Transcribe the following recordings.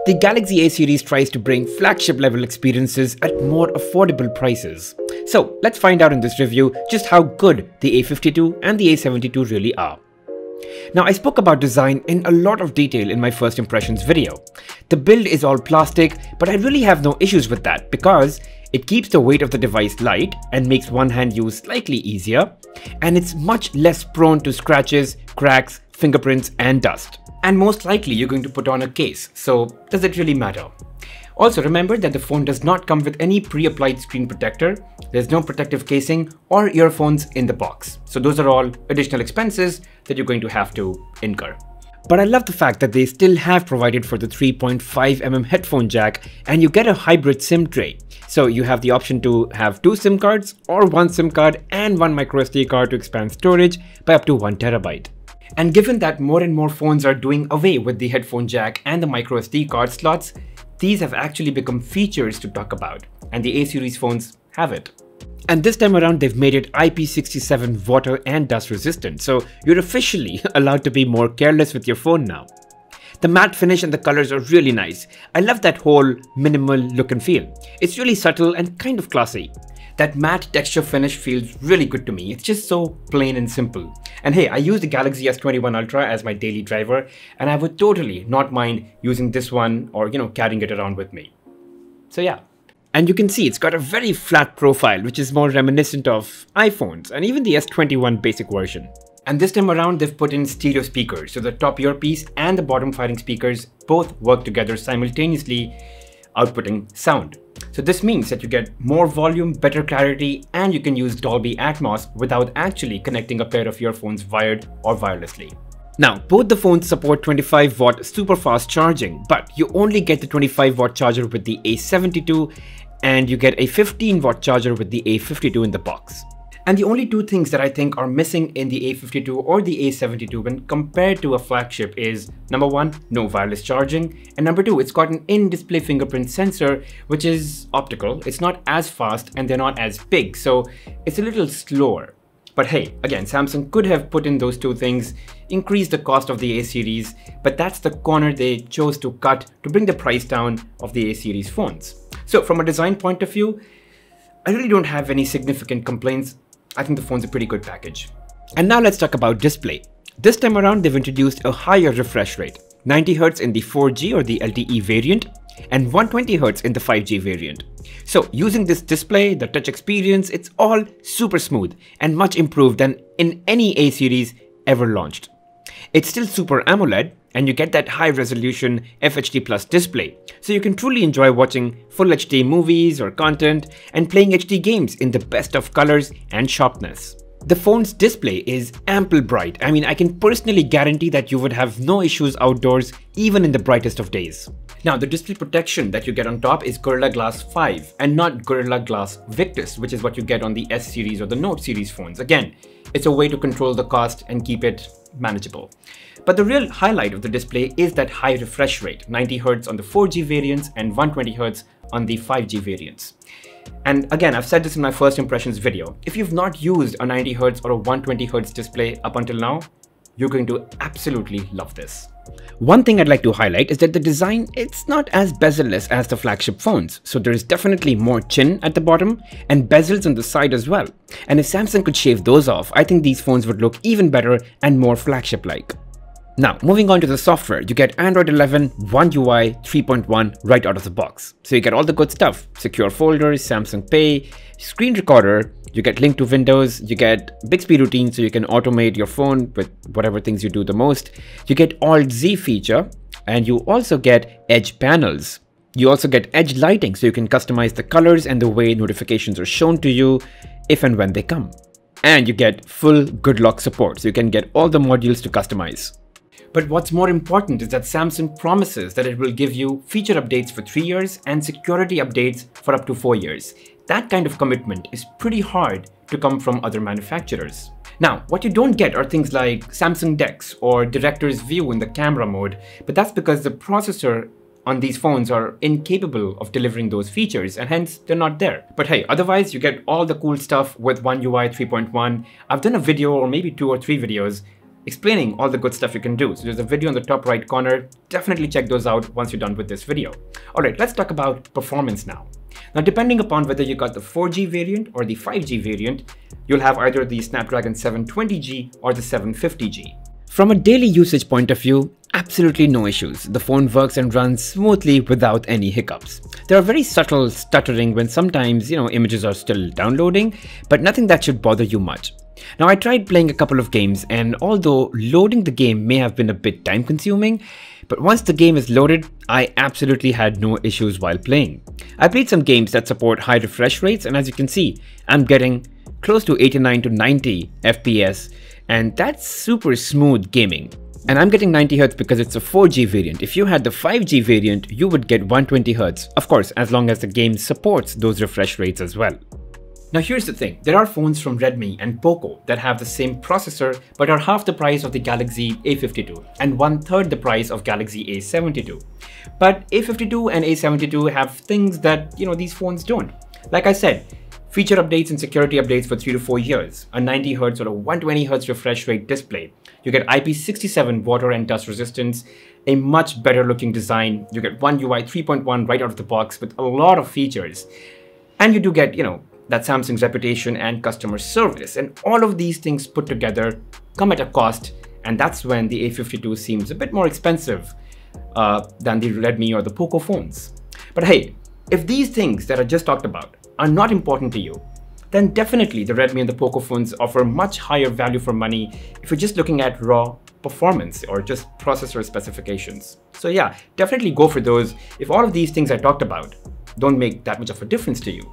The Galaxy A series tries to bring flagship level experiences at more affordable prices. So let's find out in this review just how good the A52 and the A72 really are. Now, I spoke about design in a lot of detail in my first impressions video. The build is all plastic, but I really have no issues with that because it keeps the weight of the device light and makes one-hand use slightly easier, and it's much less prone to scratches, cracks, fingerprints, and dust. And most likely you're going to put on a case, so does it really matter? Also, remember that the phone does not come with any pre-applied screen protector, there's no protective casing or earphones in the box. So those are all additional expenses that you're going to have to incur. But I love the fact that they still have provided for the 3.5mm headphone jack, and you get a hybrid SIM tray. So you have the option to have 2 SIM cards or 1 SIM card and 1 microSD card to expand storage by up to 1 TB. And given that more and more phones are doing away with the headphone jack and the microSD card slots, these have actually become features to talk about, and the A series phones have it. And this time around they've made it IP67 water and dust resistant, so you're officially allowed to be more careless with your phone now. The matte finish and the colors are really nice. I love that whole minimal look and feel. It's really subtle and kind of classy. That matte texture finish feels really good to me. It's just so plain and simple. And hey, I use the Galaxy S21 Ultra as my daily driver, and I would totally not mind using this one or, carrying it around with me. So yeah. And you can see it's got a very flat profile, which is more reminiscent of iPhones and even the S21 basic version. And this time around, they've put in stereo speakers, so the top earpiece and the bottom firing speakers both work together simultaneously, outputting sound. So this means that you get more volume, better clarity, and you can use Dolby Atmos without actually connecting a pair of earphones wired or wirelessly. Now, both the phones support 25-watt super fast charging, but you only get the 25-watt charger with the A72, and you get a 15-watt charger with the A52 in the box. And the only two things that I think are missing in the A52 or the A72 when compared to a flagship is, number one, no wireless charging, and number two, it's got an in-display fingerprint sensor, which is optical. It's not as fast and they're not as big, so it's a little slower. But hey, again, Samsung could have put in those two things, increased the cost of the A series, but that's the corner they chose to cut to bring the price down of the A series phones. So from a design point of view, I really don't have any significant complaints. I think the phone's a pretty good package. And now let's talk about display. This time around, they've introduced a higher refresh rate, 90Hz in the 4G or the LTE variant, and 120Hz in the 5G variant. So using this display, the touch experience, it's all super smooth and much improved than in any A series ever launched. It's still super AMOLED, and you get that high resolution FHD Plus display, so you can truly enjoy watching full HD movies or content and playing HD games in the best of colors and sharpness. The phone's display is ample bright. I mean, I can personally guarantee that you would have no issues outdoors even in the brightest of days. Now, the display protection that you get on top is Gorilla Glass 5 and not Gorilla Glass Victus, which is what you get on the S series or the Note series phones. Again, it's a way to control the cost and keep it manageable. But the real highlight of the display is that high refresh rate, 90Hz on the 4G variants and 120Hz on the 5G variants. And again, I've said this in my first impressions video. If you've not used a 90Hz or a 120Hz display up until now, you're going to absolutely love this. One thing I'd like to highlight is that the design, it's not as bezel-less as the flagship phones. So there is definitely more chin at the bottom and bezels on the side as well. And if Samsung could shave those off, I think these phones would look even better and more flagship-like. Now, moving on to the software, you get Android 11 One UI 3.1 right out of the box. So you get all the good stuff, secure folders, Samsung Pay, screen recorder, you get link to Windows, you get Bixby routine so you can automate your phone with whatever things you do the most. You get Alt-Z feature, and you also get Edge panels. You also get Edge lighting so you can customize the colors and the way notifications are shown to you if and when they come. And you get full good lock support so you can get all the modules to customize. But what's more important is that Samsung promises that it will give you feature updates for 3 years and security updates for up to 4 years. That kind of commitment is pretty hard to come from other manufacturers. Now, what you don't get are things like Samsung DeX or Director's View in the camera mode, but that's because the processor on these phones are incapable of delivering those features and hence they're not there. But hey, otherwise you get all the cool stuff with One UI 3.1. I've done a video or maybe 2 or 3 videos explaining all the good stuff you can do. So there's a video in the top right corner. Definitely check those out once you're done with this video. All right, let's talk about performance now. Now, depending upon whether you got the 4G variant or the 5G variant, you'll have either the Snapdragon 720G or the 750G. From a daily usage point of view, absolutely no issues. The phone works and runs smoothly without any hiccups. There are very subtle stuttering when sometimes, images are still downloading, but nothing that should bother you much. Now, I tried playing a couple of games, and although loading the game may have been a bit time consuming, but once the game is loaded, I absolutely had no issues while playing. I played some games that support high refresh rates, and as you can see, I'm getting close to 89 to 90 FPS, and that's super smooth gaming. And I'm getting 90 Hz because it's a 4G variant. If you had the 5G variant, you would get 120 Hz, of course, as long as the game supports those refresh rates as well. Now here's the thing, there are phones from Redmi and Poco that have the same processor but are half the price of the Galaxy A52 and 1/3 the price of Galaxy A72. But A52 and A72 have things that, these phones don't. Like I said, feature updates and security updates for 3 to 4 years, a 90 Hz or a 120 Hz refresh rate display. You get IP67 water and dust resistance, a much better looking design. You get One UI 3.1 right out of the box with a lot of features. And you do get, that Samsung's reputation and customer service, and all of these things put together come at a cost, and that's when the A52 seems a bit more expensive than the Redmi or the Poco phones. But hey, if these things that I just talked about are not important to you, then definitely the Redmi and the Poco phones offer much higher value for money if you're just looking at raw performance or just processor specifications. So yeah, definitely go for those if all of these things I talked about don't make that much of a difference to you.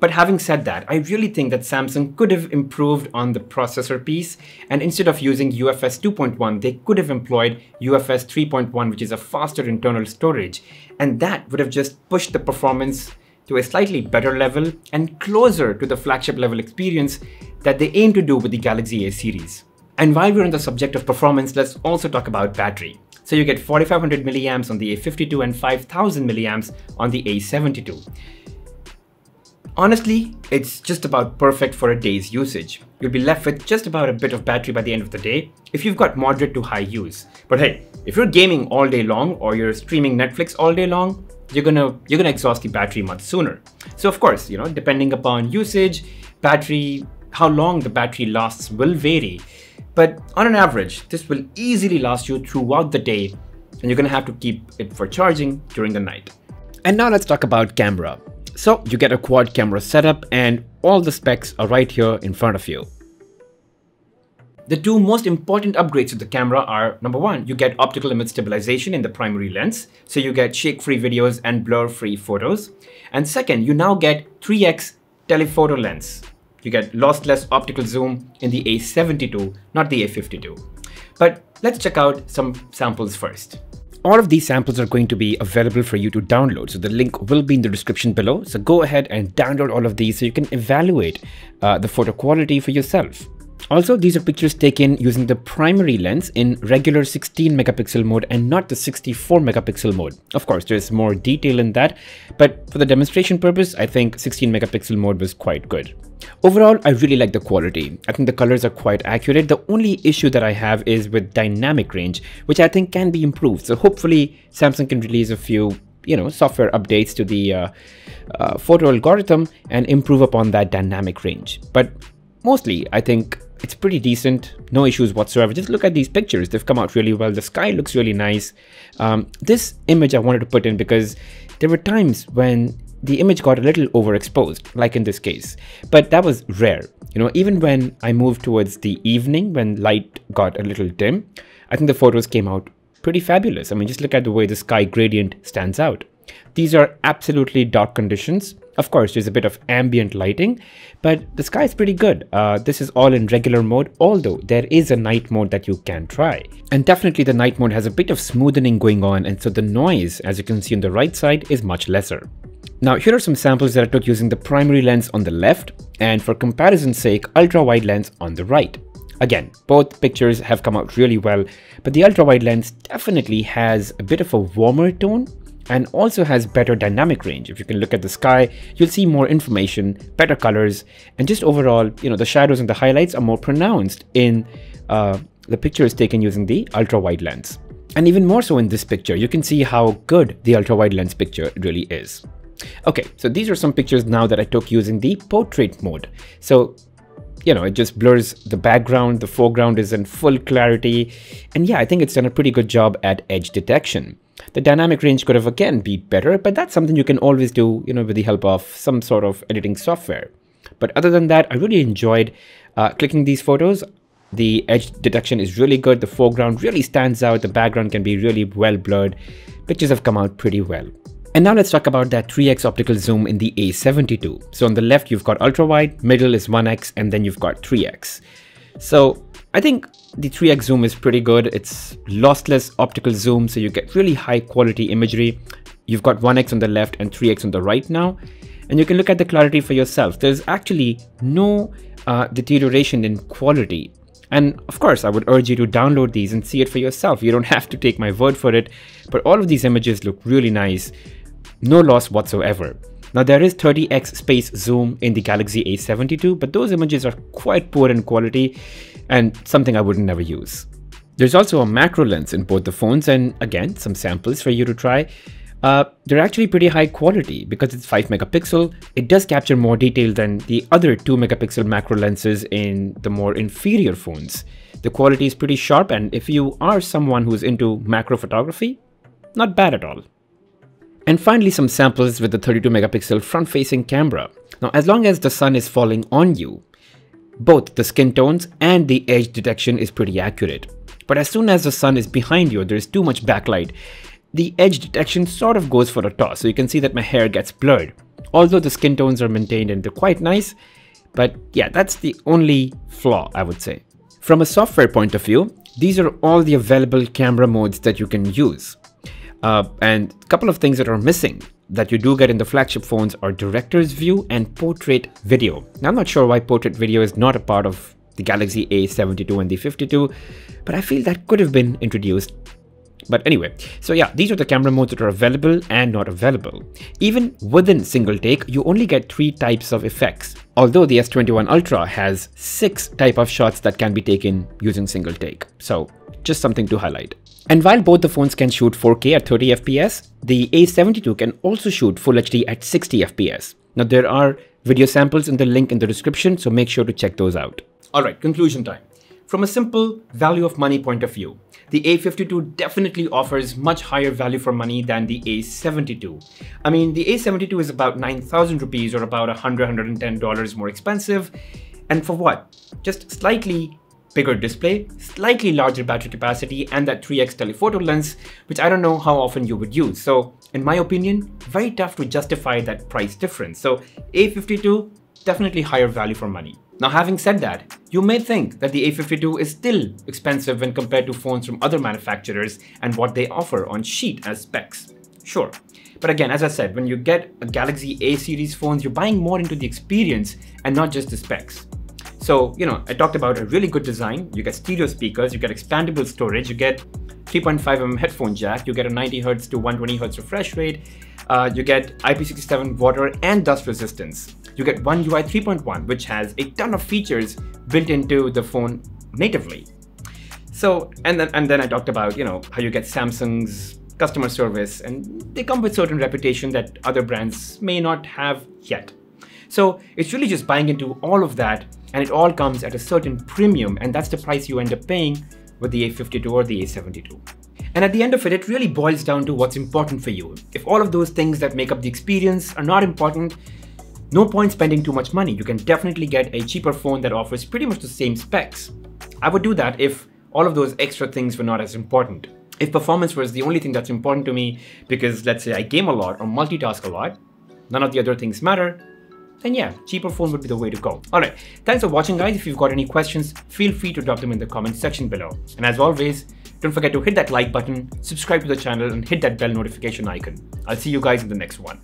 But having said that, I really think that Samsung could have improved on the processor piece, and instead of using UFS 2.1, they could have employed UFS 3.1, which is a faster internal storage, and that would have just pushed the performance to a slightly better level and closer to the flagship level experience that they aim to do with the Galaxy A series. And while we're on the subject of performance, let's also talk about battery. So you get 4500 milliamps on the A52 and 5000 milliamps on the A72. Honestly, it's just about perfect for a day's usage. You'll be left with just about a bit of battery by the end of the day if you've got moderate to high use. But hey, if you're gaming all day long or you're streaming Netflix all day long, you're gonna exhaust the battery much sooner. So of course, depending upon usage, how long the battery lasts will vary. But on an average, this will easily last you throughout the day, and you're gonna have to keep it for charging during the night. And now let's talk about camera. So you get a quad camera setup and all the specs are right here in front of you. The two most important upgrades to the camera are, number one, you get optical image stabilization in the primary lens, so you get shake-free videos and blur-free photos. And second, you now get 3x telephoto lens. You get lossless optical zoom in the A72, not the A52. But let's check out some samples first. All of these samples are going to be available for you to download, so the link will be in the description below. So go ahead and download all of these so you can evaluate the photo quality for yourself. Also, these are pictures taken using the primary lens in regular 16 megapixel mode and not the 64 megapixel mode. Of course, there's more detail in that, but for the demonstration purpose, I think 16 megapixel mode was quite good. Overall, I really like the quality. I think the colors are quite accurate. The only issue that I have is with dynamic range, which I think can be improved. So hopefully Samsung can release a few software updates to the photo algorithm and improve upon that dynamic range. But mostly, I think it's pretty decent, no issues whatsoever. Just look at these pictures, they've come out really well. The sky looks really nice. This image I wanted to put in because there were times when the image got a little overexposed, like in this case, but that was rare. Even when I moved towards the evening, when light got a little dim, I think the photos came out pretty fabulous. I mean, just look at the way the sky gradient stands out. These are absolutely dark conditions. Of course, there's a bit of ambient lighting, but the sky is pretty good. This is all in regular mode, although there is a night mode that you can try. And definitely the night mode has a bit of smoothing going on, and so the noise, as you can see on the right side, is much lesser. Now, here are some samples that I took using the primary lens on the left, and for comparison's sake, ultra-wide lens on the right. Again, both pictures have come out really well, but the ultra-wide lens definitely has a bit of a warmer tone and also has better dynamic range. If you can look at the sky, you'll see more information, better colors, and just overall, the shadows and the highlights are more pronounced in the picture is taken using the ultra-wide lens. And even more so in this picture, you can see how good the ultra-wide lens picture really is. Okay, so these are some pictures now that I took using the portrait mode. So, you know, it just blurs the background, the foreground is in full clarity. And yeah, I think it's done a pretty good job at edge detection. The dynamic range could have again be better, but that's something you can always do, you know, with the help of some sort of editing software. But other than that, I really enjoyed clicking these photos. The edge detection is really good. The foreground really stands out. The background can be really well blurred. Pictures have come out pretty well. And now let's talk about that 3x optical zoom in the A72. So on the left, you've got ultra wide, middle is 1x, and then you've got 3x. So I think the 3x zoom is pretty good. It's lossless optical zoom, so you get really high quality imagery. You've got 1x on the left and 3x on the right now. And you can look at the clarity for yourself. There's actually no deterioration in quality. And of course, I would urge you to download these and see it for yourself. You don't have to take my word for it, but all of these images look really nice. No loss whatsoever. Now there is 30x space zoom in the Galaxy A72, but those images are quite poor in quality and something I would never use. There's also a macro lens in both the phones, and again, some samples for you to try. They're actually pretty high quality because it's 5 megapixel. It does capture more detail than the other 2 megapixel macro lenses in the more inferior phones. The quality is pretty sharp, and if you are someone who's into macro photography, not bad at all. And finally, some samples with the 32 megapixel front-facing camera. Now, as long as the sun is falling on you, both the skin tones and the edge detection is pretty accurate. But as soon as the sun is behind you, there's too much backlight, the edge detection sort of goes for a toss. So you can see that my hair gets blurred. Although the skin tones are maintained and they're quite nice, but yeah, that's the only flaw, I would say. From a software point of view, these are all the available camera modes that you can use. And a couple of things that are missing that you do get in the flagship phones are director's view and portrait video. Now, I'm not sure why portrait video is not a part of the Galaxy A72 and the 52, but I feel that could have been introduced. But anyway, so yeah, these are the camera modes that are available and not available. Even within single take, you only get 3 types of effects, although the S21 Ultra has 6 types of shots that can be taken using single take. So just something to highlight. And while both the phones can shoot 4K at 30 FPS, the A72 can also shoot Full HD at 60 FPS. Now there are video samples in the link in the description, so make sure to check those out. Alright, conclusion time. From a simple value of money point of view, the A52 definitely offers much higher value for money than the A72. I mean, the A72 is about 9,000 rupees or about $110 more expensive. And for what? Just slightly bigger display, slightly larger battery capacity, and that 3x telephoto lens, which I don't know how often you would use. So in my opinion, very tough to justify that price difference. So A52, definitely higher value for money. Now, having said that, you may think that the A52 is still expensive when compared to phones from other manufacturers and what they offer on sheet as specs. Sure. But again, as I said, when you get a Galaxy A series phones, you're buying more into the experience and not just the specs. So, you know, I talked about a really good design. You get stereo speakers, you get expandable storage, you get 3.5mm headphone jack, you get a 90Hz to 120Hz refresh rate, you get IP67 water and dust resistance. You get One UI 3.1, which has a ton of features built into the phone natively. So, and then I talked about, you know, how you get Samsung's customer service, and they come with certain reputation that other brands may not have yet. So it's really just buying into all of that, and it all comes at a certain premium, and that's the price you end up paying with the A52 or the A72. And at the end of it, it really boils down to what's important for you. If all of those things that make up the experience are not important, no point spending too much money. You can definitely get a cheaper phone that offers pretty much the same specs. I would do that if all of those extra things were not as important. If performance was the only thing that's important to me because, let's say, I game a lot or multitask a lot, none of the other things matter, then yeah, cheaper phone would be the way to go. Alright, thanks for watching guys. If you've got any questions, feel free to drop them in the comment section below. And as always, don't forget to hit that like button, subscribe to the channel, and hit that bell notification icon. I'll see you guys in the next one.